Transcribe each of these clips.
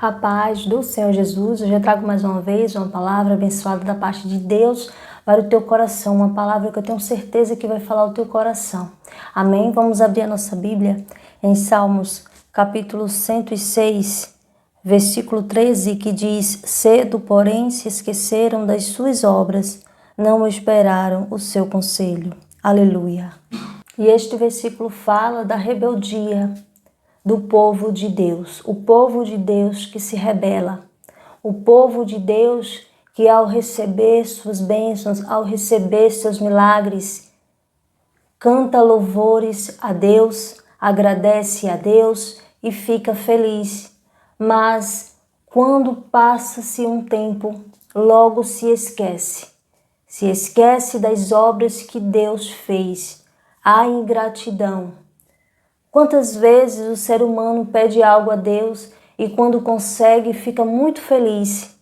A paz do Senhor Jesus. Eu já trago mais uma vez uma palavra abençoada da parte de Deus para o teu coração. Uma palavra que eu tenho certeza que vai falar o teu coração. Amém? Vamos abrir a nossa Bíblia em Salmos capítulo 106, versículo 13, que diz: Cedo, porém, se esqueceram das suas obras, não esperaram o seu conselho. Aleluia. E este versículo fala da rebeldia do povo de Deus, o povo de Deus que se rebela, o povo de Deus que ao receber suas bênçãos, ao receber seus milagres, canta louvores a Deus, agradece a Deus e fica feliz. Mas quando passa-se um tempo, logo se esquece das obras que Deus fez, a ingratidão. Quantas vezes o ser humano pede algo a Deus e quando consegue fica muito feliz,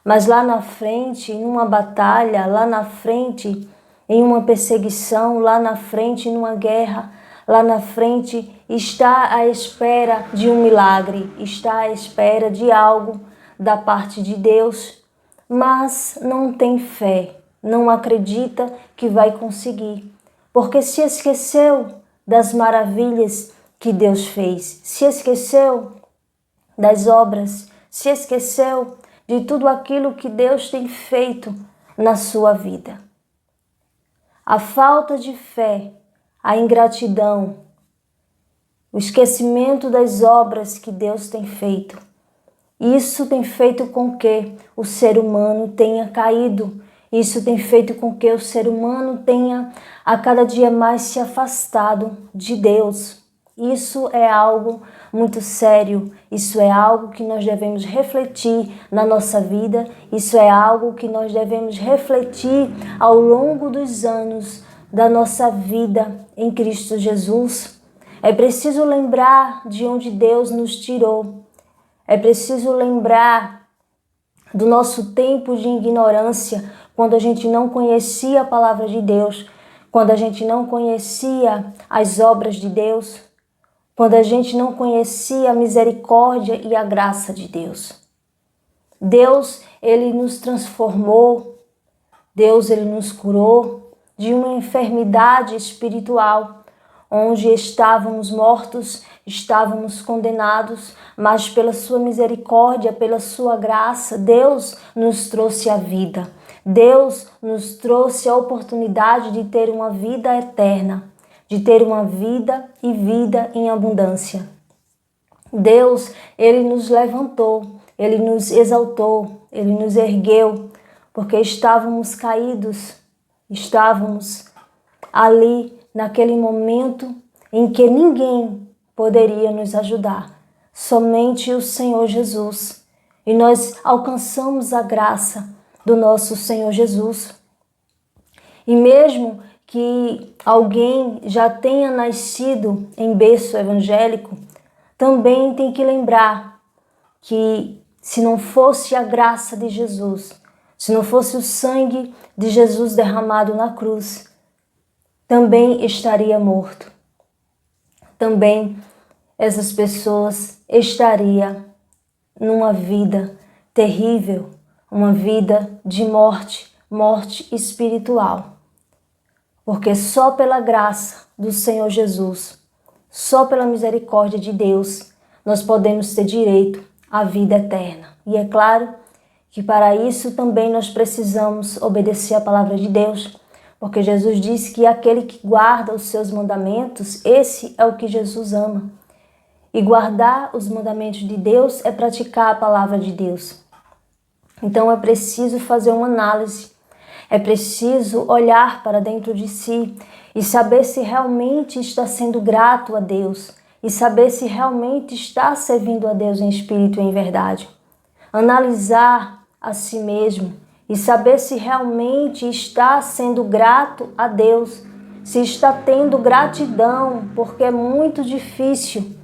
mas lá na frente, em uma batalha, lá na frente, em uma perseguição, lá na frente, em uma guerra, lá na frente, está à espera de um milagre, está à espera de algo da parte de Deus, mas não tem fé, não acredita que vai conseguir, porque se esqueceu das maravilhas que Deus fez, se esqueceu das obras, se esqueceu de tudo aquilo que Deus tem feito na sua vida. A falta de fé, a ingratidão, o esquecimento das obras que Deus tem feito, isso tem feito com que o ser humano tenha caído. Isso tem feito com que o ser humano tenha a cada dia mais se afastado de Deus. Isso é algo muito sério, isso é algo que nós devemos refletir na nossa vida, isso é algo que nós devemos refletir ao longo dos anos da nossa vida em Cristo Jesus. É preciso lembrar de onde Deus nos tirou, é preciso lembrar do nosso tempo de ignorância, quando a gente não conhecia a palavra de Deus, quando a gente não conhecia as obras de Deus, quando a gente não conhecia a misericórdia e a graça de Deus. Deus, Ele nos transformou, Deus, Ele nos curou de uma enfermidade espiritual, onde estávamos mortos, estávamos condenados, mas pela sua misericórdia, pela sua graça, Deus nos trouxe a vida. Deus nos trouxe a oportunidade de ter uma vida eterna, de ter uma vida e vida em abundância. Deus, Ele nos levantou, Ele nos exaltou, Ele nos ergueu, porque estávamos caídos, estávamos ali naquele momento em que ninguém poderia nos ajudar, somente o Senhor Jesus. E nós alcançamos a graça do nosso Senhor Jesus. E mesmo que alguém já tenha nascido em berço evangélico, também tem que lembrar que se não fosse a graça de Jesus, se não fosse o sangue de Jesus derramado na cruz, também estaria morto. Também essas pessoas estariam numa vida terrível, uma vida de morte, morte espiritual. Porque só pela graça do Senhor Jesus, só pela misericórdia de Deus, nós podemos ter direito à vida eterna. E é claro que para isso também nós precisamos obedecer a palavra de Deus, porque Jesus disse que aquele que guarda os seus mandamentos, esse é o que Jesus ama. E guardar os mandamentos de Deus é praticar a palavra de Deus. Então é preciso fazer uma análise, é preciso olhar para dentro de si e saber se realmente está sendo grato a Deus e saber se realmente está servindo a Deus em espírito e em verdade. Analisar a si mesmo e saber se realmente está sendo grato a Deus, se está tendo gratidão, porque é muito difícil.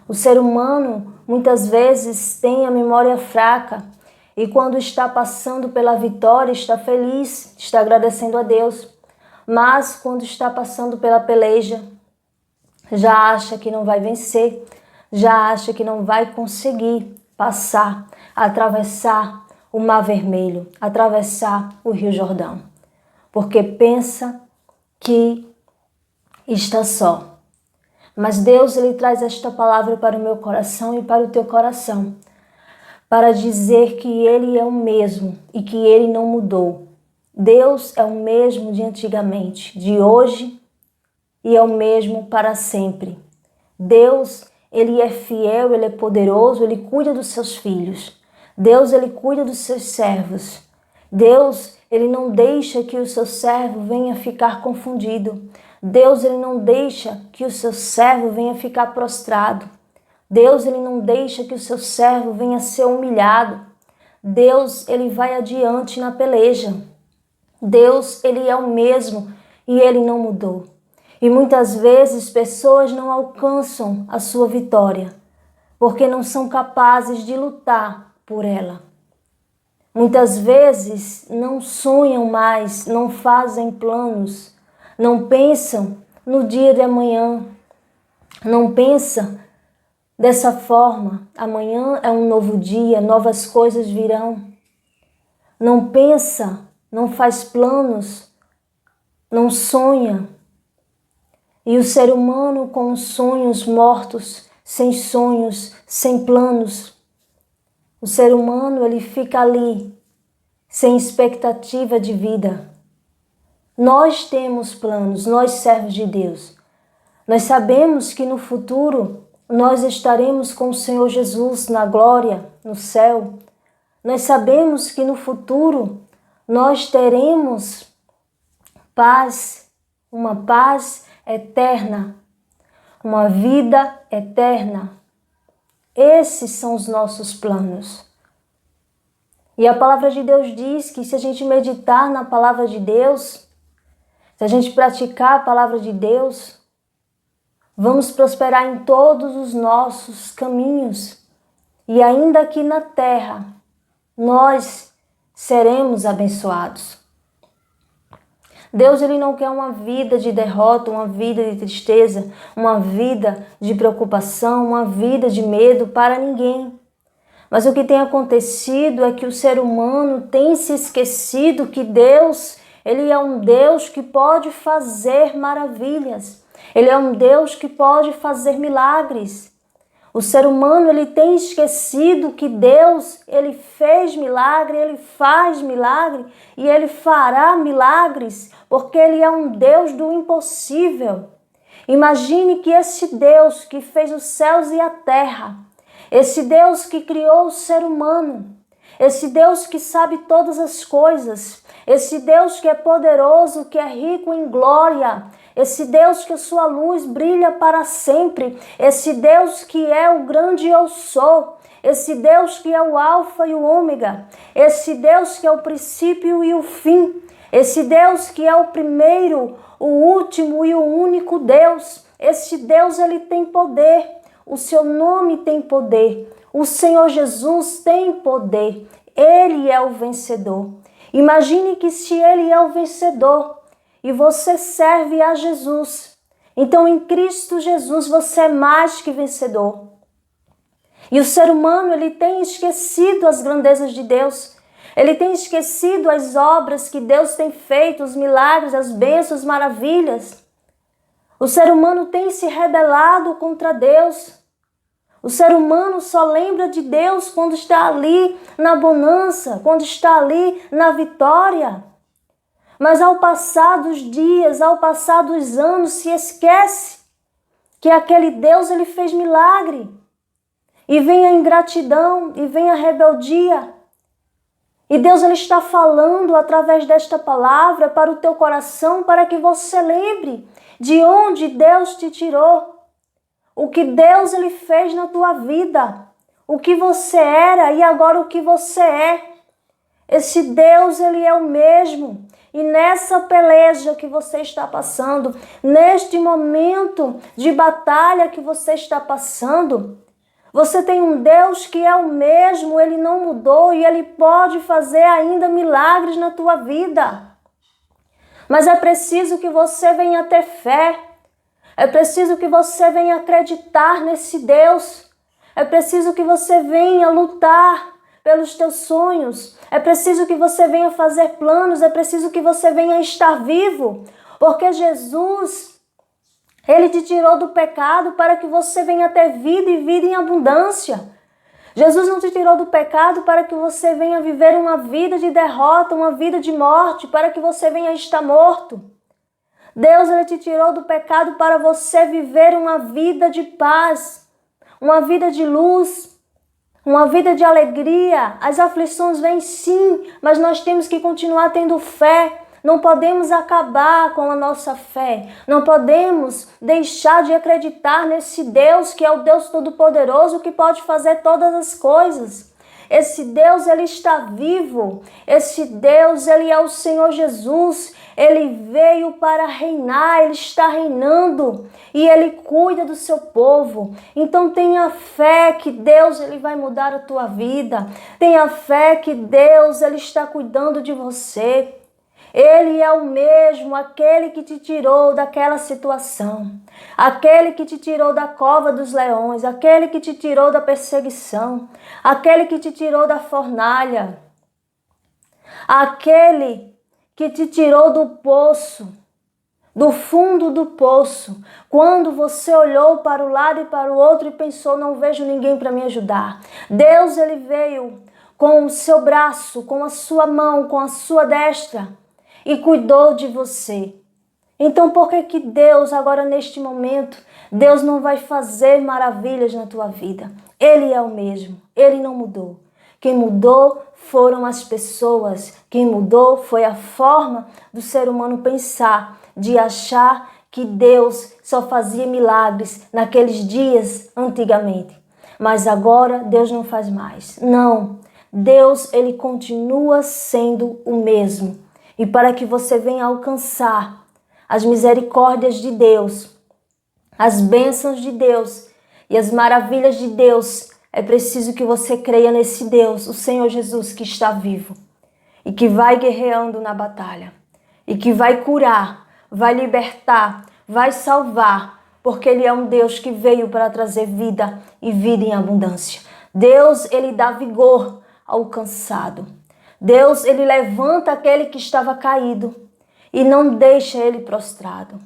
O ser humano muitas vezes tem a memória fraca e quando está passando pela vitória está feliz, está agradecendo a Deus, mas quando está passando pela peleja já acha que não vai vencer, já acha que não vai conseguir passar, atravessar o Mar Vermelho, atravessar o Rio Jordão, porque pensa que está só. Mas Deus, Ele traz esta palavra para o meu coração e para o teu coração, para dizer que Ele é o mesmo e que Ele não mudou. Deus é o mesmo de antigamente, de hoje, e é o mesmo para sempre. Deus, Ele é fiel, Ele é poderoso, Ele cuida dos seus filhos. Deus, Ele cuida dos seus servos. Deus, Ele não deixa que o seu servo venha ficar confundido. Deus, Ele não deixa que o seu servo venha ficar prostrado. Deus, Ele não deixa que o seu servo venha ser humilhado. Deus, Ele vai adiante na peleja. Deus, Ele é o mesmo e Ele não mudou. E muitas vezes pessoas não alcançam a sua vitória, porque não são capazes de lutar por ela. Muitas vezes não sonham mais, não fazem planos, não pensam no dia de amanhã, não pensam dessa forma. Amanhã é um novo dia, novas coisas virão. Não pensa, não faz planos, não sonha. E o ser humano com sonhos mortos, sem sonhos, sem planos. O ser humano, ele fica ali, sem expectativa de vida. Nós temos planos, nós servos de Deus. Nós sabemos que no futuro nós estaremos com o Senhor Jesus na glória, no céu. Nós sabemos que no futuro nós teremos paz, uma paz eterna, uma vida eterna. Esses são os nossos planos. E a palavra de Deus diz que se a gente meditar na palavra de Deus, se a gente praticar a palavra de Deus, vamos prosperar em todos os nossos caminhos. E ainda aqui na terra, nós seremos abençoados. Deus, Ele não quer uma vida de derrota, uma vida de tristeza, uma vida de preocupação, uma vida de medo para ninguém. Mas o que tem acontecido é que o ser humano tem se esquecido que Deus, Ele é um Deus que pode fazer maravilhas. Ele é um Deus que pode fazer milagres. O ser humano, ele tem esquecido que Deus, Ele fez milagre, Ele faz milagre e Ele fará milagres, porque Ele é um Deus do impossível. Imagine que esse Deus que fez os céus e a terra, esse Deus que criou o ser humano, esse Deus que sabe todas as coisas, esse Deus que é poderoso, que é rico em glória, esse Deus que a sua luz brilha para sempre, esse Deus que é o grande eu sou, esse Deus que é o alfa e o ômega, esse Deus que é o princípio e o fim, esse Deus que é o primeiro, o último e o único Deus. Esse Deus, Ele tem poder, o seu nome tem poder, o Senhor Jesus tem poder, Ele é o vencedor. Imagine que se Ele é o vencedor e você serve a Jesus, então em Cristo Jesus você é mais que vencedor. E o ser humano, ele tem esquecido as grandezas de Deus, ele tem esquecido as obras que Deus tem feito, os milagres, as bênçãos, as maravilhas. O ser humano tem se rebelado contra Deus. O ser humano só lembra de Deus quando está ali na bonança, quando está ali na vitória. Mas ao passar dos dias, ao passar dos anos, se esquece que aquele Deus, ele fez milagre. E vem a ingratidão, e vem a rebeldia. E Deus, ele está falando através desta palavra para o teu coração, para que você lembre de onde Deus te tirou. O que Deus, ele fez na tua vida. O que você era e agora o que você é. Esse Deus, ele é o mesmo. E nessa peleja que você está passando, neste momento de batalha que você está passando, você tem um Deus que é o mesmo, Ele não mudou e Ele pode fazer ainda milagres na tua vida. Mas é preciso que você venha ter fé, é preciso que você venha acreditar nesse Deus, É preciso que você venha lutar pelos teus sonhos. É preciso que você venha fazer planos. É preciso que você venha estar vivo. Porque Jesus, Ele te tirou do pecado para que você venha ter vida e vida em abundância. Jesus não te tirou do pecado para que você venha viver uma vida de derrota, uma vida de morte, para que você venha estar morto. Deus, Ele te tirou do pecado para você viver uma vida de paz, uma vida de luz, uma vida de alegria. As aflições vêm sim, mas nós temos que continuar tendo fé. Não podemos acabar com a nossa fé. Não podemos deixar de acreditar nesse Deus que é o Deus Todo-Poderoso que pode fazer todas as coisas. Esse Deus, Ele está vivo. Esse Deus, Ele é o Senhor Jesus. Ele veio para reinar, Ele está reinando e Ele cuida do seu povo. Então tenha fé que Deus, Ele vai mudar a tua vida. Tenha fé que Deus, Ele está cuidando de você. Ele é o mesmo, aquele que te tirou daquela situação, aquele que te tirou da cova dos leões, aquele que te tirou da perseguição, aquele que te tirou da fornalha, aquele que te tirou do poço, do fundo do poço, quando você olhou para o lado e para o outro e pensou, não vejo ninguém para me ajudar. Deus, Ele veio com o seu braço, com a sua mão, com a sua destra, e cuidou de você. Então por que Deus, agora neste momento, Deus não vai fazer maravilhas na tua vida? Ele é o mesmo, Ele não mudou. Quem mudou foram as pessoas, quem mudou foi a forma do ser humano pensar, de achar que Deus só fazia milagres naqueles dias antigamente. Mas agora Deus não faz mais. Não, Deus, Ele continua sendo o mesmo. E para que você venha alcançar as misericórdias de Deus, as bênçãos de Deus e as maravilhas de Deus, é preciso que você creia nesse Deus, o Senhor Jesus, que está vivo e que vai guerreando na batalha e que vai curar, vai libertar, vai salvar, porque Ele é um Deus que veio para trazer vida e vida em abundância. Deus, Ele dá vigor ao cansado. Deus, Ele levanta aquele que estava caído e não deixa ele prostrado.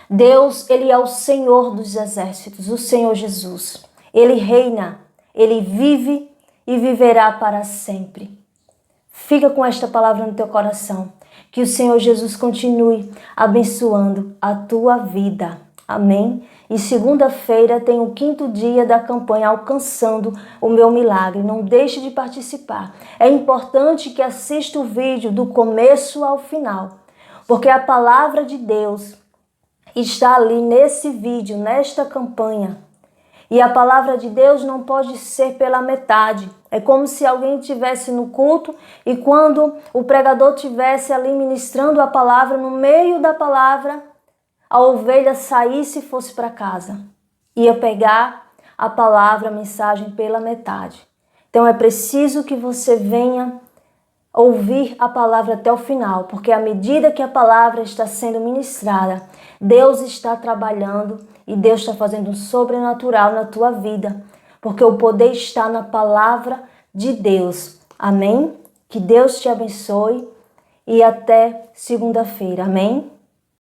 Deus, Ele é o Senhor dos exércitos, o Senhor Jesus. Ele reina, Ele vive e viverá para sempre. Fica com esta palavra no teu coração. Que o Senhor Jesus continue abençoando a tua vida. Amém? E segunda-feira tem o 5º dia da campanha Alcançando o Meu Milagre. Não deixe de participar. É importante que assista o vídeo do começo ao final, porque a palavra de Deus está ali nesse vídeo, nesta campanha. E a palavra de Deus não pode ser pela metade. É como se alguém estivesse no culto e quando o pregador estivesse ali ministrando a palavra, no meio da palavra, a ovelha saísse e fosse para casa. Ia pegar a palavra, a mensagem pela metade. Então é preciso que você venha ouvir a palavra até o final, porque à medida que a palavra está sendo ministrada, Deus está trabalhando e Deus está fazendo um sobrenatural na tua vida, porque o poder está na palavra de Deus. Amém? Que Deus te abençoe e até segunda-feira. Amém?